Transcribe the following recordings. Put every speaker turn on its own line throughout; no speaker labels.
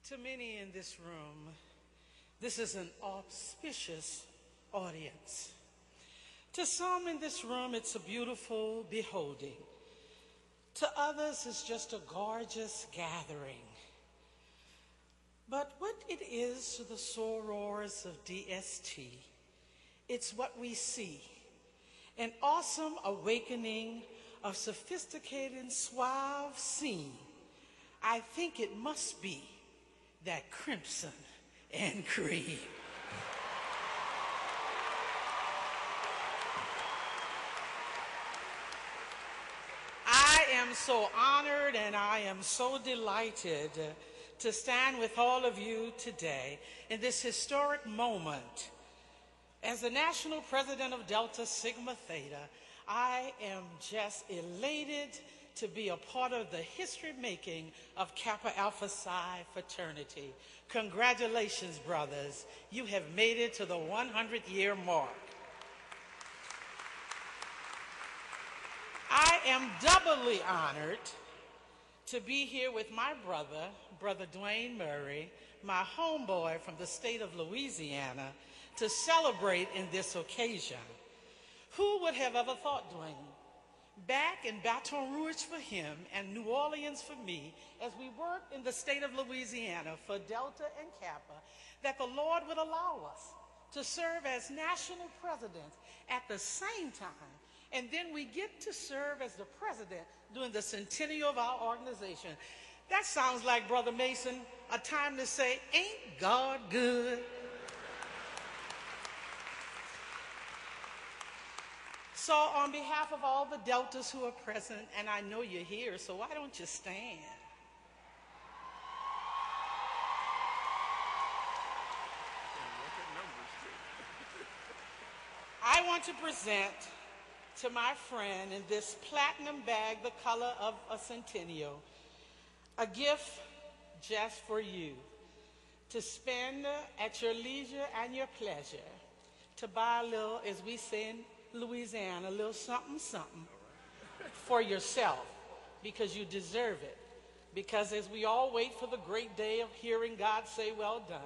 To many in this room, this is an auspicious audience. To some in this room, it's a beautiful beholding. To others, it's just a gorgeous gathering. But what it is to the sorors of DST, it's what we see. An awesome awakening of sophisticated, suave scene. I think it must be that crimson and cream. I am so honored and I am so delighted to stand with all of you today in this historic moment. As the National President of Delta Sigma Theta, I am just elated to be a part of the history-making of Kappa Alpha Psi fraternity. Congratulations, brothers. You have made it to the 100-year mark. I am doubly honored to be here with my brother Dwayne Murray, my homeboy from the state of Louisiana, to celebrate in this occasion. Who would have ever thought, Dwayne, back in Baton Rouge for him and New Orleans for me, as we worked in the state of Louisiana for Delta and Kappa, that the Lord would allow us to serve as national presidents at the same time, and then we get to serve as the president during the centennial of our organization. That sounds like, Brother Mason, a time to say, ain't God good? So on behalf of all the Deltas who are present, and I know you're here, so why don't you stand? I want to present to my friend in this platinum bag, the color of a centennial, a gift just for you to spend at your leisure and your pleasure, to buy a little, as we say in Louisiana, a little something, something for yourself, because you deserve it. Because as we all wait for the great day of hearing God say, well done,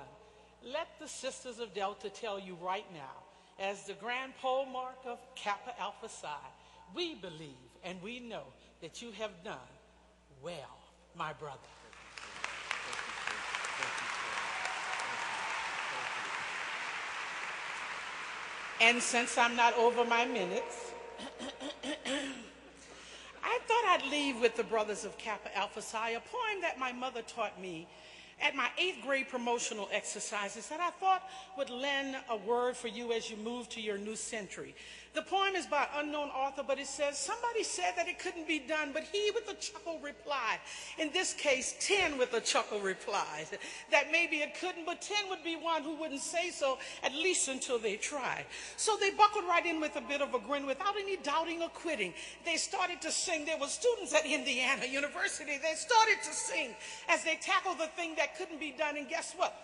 let the Sisters of Delta tell you right now, as the grand Polemarch of Kappa Alpha Psi, we believe and we know that you have done well, my brother. And since I'm not over my minutes, I thought I'd leave with the brothers of Kappa Alpha Psi a poem that my mother taught me at my 8th grade promotional exercises that I thought would lend a word for you as you move to your new century. The poem is by an unknown author, but it says, somebody said that it couldn't be done, but he with a chuckle replied. In this case, 10 with a chuckle replied that maybe it couldn't, but 10 would be one who wouldn't say so, at least until they tried. So they buckled right in with a bit of a grin without any doubting or quitting. They started to sing. There were students at Indiana University. They started to sing as they tackled the thing that couldn't be done, and guess what?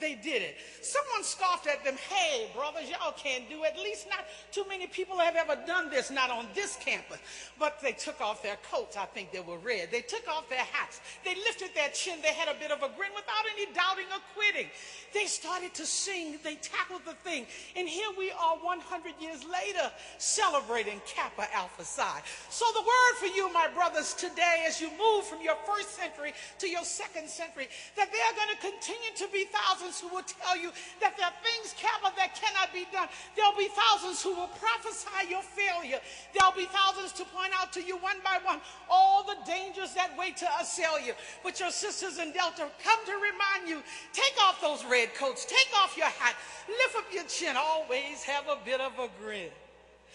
They did it. Someone scoffed at them, hey, brothers, y'all can't do it. At least not too many people have ever done this, not on this campus. But they took off their coats. I think they were red. They took off their hats. They lifted their chin. They had a bit of a grin without any doubting or quitting. They started to sing. They tackled the thing. And here we are 100 years later celebrating Kappa Alpha Psi. So the word for you, my brothers, today as you move from your 1st century to your 2nd century, that they are going to continue to be thousands who will tell you that there are things, Kappa, that cannot be done. There'll be thousands who will prophesy your failure. There'll be thousands to point out to you one by one all the dangers that wait to assail you. But your sisters in Delta come to remind you, take off those red coats, take off your hat, lift up your chin, always have a bit of a grin.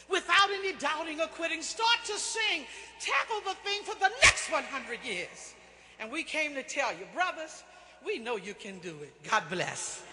Without any doubting or quitting, start to sing, tackle the thing for the next 100 years. And we came to tell you, brothers, we know you can do it. God bless.